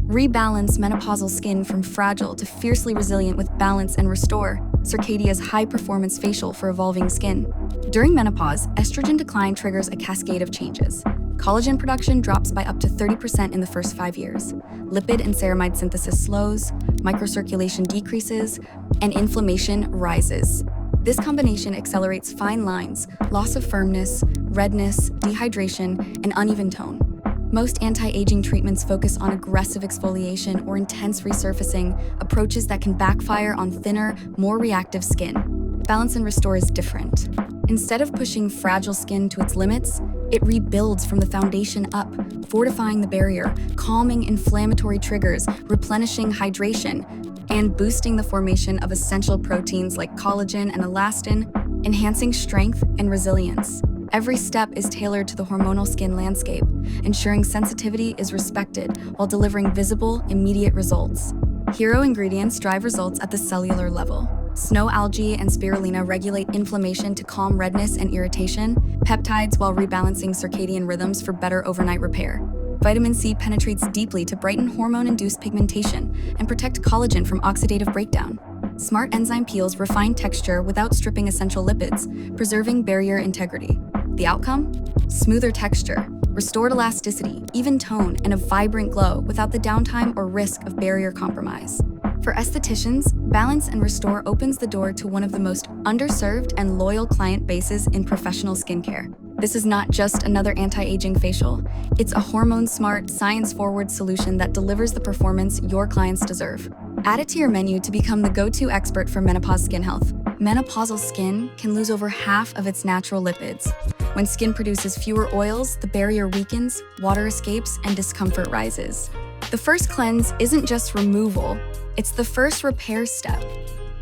Rebalance menopausal skin from fragile to fiercely resilient with Balance and Restore, Circadia's high-performance facial for evolving skin. During menopause, estrogen decline triggers a cascade of changes. Collagen production drops by up to 30% in the first 5 years. Lipid and ceramide synthesis slows, microcirculation decreases, and inflammation rises. This combination accelerates fine lines, loss of firmness, redness, dehydration, and uneven tone. Most anti-aging treatments focus on aggressive exfoliation or intense resurfacing, approaches that can backfire on thinner, more reactive skin. Balance and Restore is different. Instead of pushing fragile skin to its limits, it rebuilds from the foundation up, fortifying the barrier, calming inflammatory triggers, replenishing hydration, and boosting the formation of essential proteins like collagen and elastin, enhancing strength and resilience. Every step is tailored to the hormonal skin landscape, ensuring sensitivity is respected while delivering visible, immediate results. Hero ingredients drive results at the cellular level. Snow algae and spirulina regulate inflammation to calm redness and irritation, peptides while rebalancing circadian rhythms for better overnight repair. Vitamin C penetrates deeply to brighten hormone-induced pigmentation and protect collagen from oxidative breakdown. Smart enzyme peels refine texture without stripping essential lipids, preserving barrier integrity. The outcome? Smoother texture, restored elasticity, even tone, and a vibrant glow without the downtime or risk of barrier compromise. For estheticians, Balance and Restore opens the door to one of the most underserved and loyal client bases in professional skincare. This is not just another anti-aging facial. It's a hormone-smart, science-forward solution that delivers the performance your clients deserve. Add it to your menu to become the go-to expert for menopause skin health. Menopausal skin can lose over half of its natural lipids. When skin produces fewer oils, the barrier weakens, water escapes, and discomfort rises. The first cleanse isn't just removal, it's the first repair step.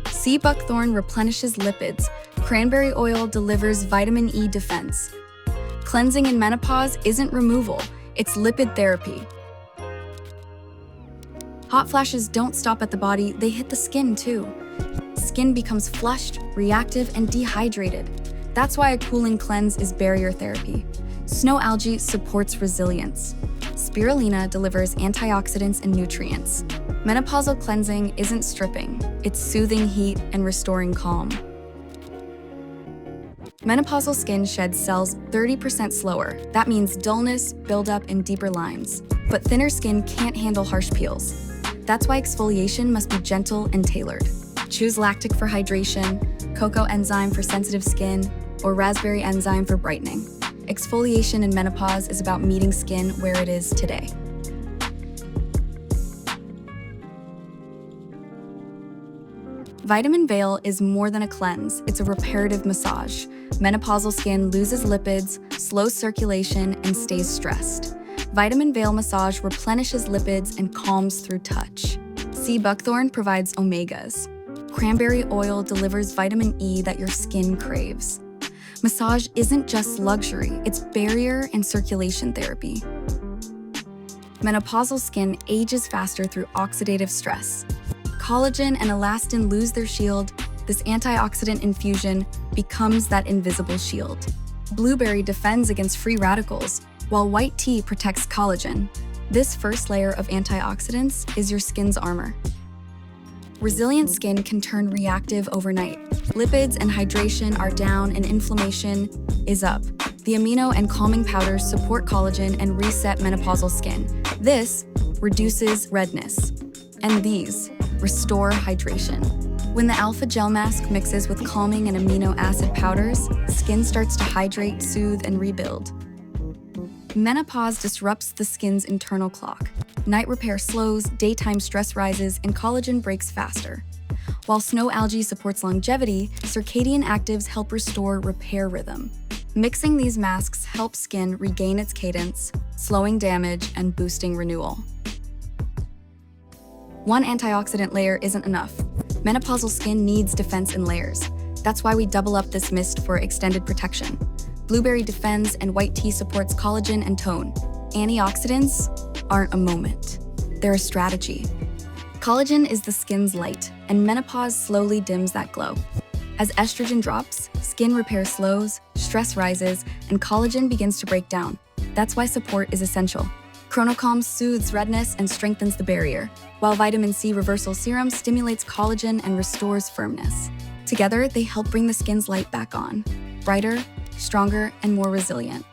Sea buckthorn replenishes lipids. Cranberry oil delivers vitamin E defense. Cleansing in menopause isn't removal, it's lipid therapy. Hot flashes don't stop at the body, they hit the skin too. Skin becomes flushed, reactive, and dehydrated. That's why a cooling cleanse is barrier therapy. Snow algae supports resilience. Spirulina delivers antioxidants and nutrients. Menopausal cleansing isn't stripping, it's soothing heat and restoring calm. Menopausal skin sheds cells 30% slower. That means dullness, buildup, and deeper lines. But thinner skin can't handle harsh peels. That's why exfoliation must be gentle and tailored. Choose lactic for hydration, cocoa enzyme for sensitive skin, or raspberry enzyme for brightening. Exfoliation in menopause is about meeting skin where it is today. Vitamin Veil is more than a cleanse, it's a reparative massage. Menopausal skin loses lipids, slows circulation, and stays stressed. Vitamin Veil massage replenishes lipids and calms through touch. Sea buckthorn provides omegas. Cranberry oil delivers vitamin E that your skin craves. Massage isn't just luxury, it's barrier and circulation therapy. Menopausal skin ages faster through oxidative stress. Collagen and elastin lose their shield. This antioxidant infusion becomes that invisible shield. Blueberry defends against free radicals, while white tea protects collagen. This first layer of antioxidants is your skin's armor. Resilient skin can turn reactive overnight. Lipids and hydration are down and inflammation is up. The amino and calming powders support collagen and reset menopausal skin. This reduces redness. And these restore hydration. When the alpha gel mask mixes with calming and amino acid powders, skin starts to hydrate, soothe, and rebuild. Menopause disrupts the skin's internal clock. Night repair slows, daytime stress rises, and collagen breaks faster. While snow algae supports longevity, circadian actives help restore repair rhythm. Mixing these masks helps skin regain its cadence, slowing damage and boosting renewal. One antioxidant layer isn't enough. Menopausal skin needs defense in layers. That's why we double up this mist for extended protection. Blueberry defends and white tea supports collagen and tone. Antioxidants aren't a moment, they're a strategy. Collagen is the skin's light, and menopause slowly dims that glow. As estrogen drops, skin repair slows, stress rises, and collagen begins to break down. That's why support is essential. Chronocalm soothes redness and strengthens the barrier, while Vitamin C Reversal Serum stimulates collagen and restores firmness. Together, they help bring the skin's light back on, brighter, stronger, and more resilient.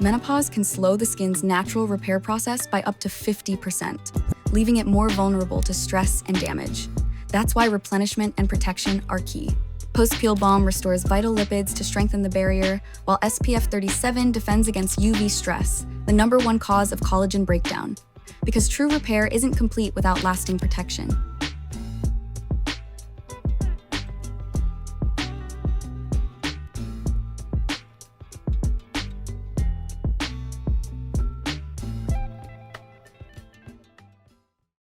Menopause can slow the skin's natural repair process by up to 50%, leaving it more vulnerable to stress and damage. That's why replenishment and protection are key. Post-Peel Balm restores vital lipids to strengthen the barrier, while SPF 37 defends against UV stress, the #1 cause of collagen breakdown. Because true repair isn't complete without lasting protection.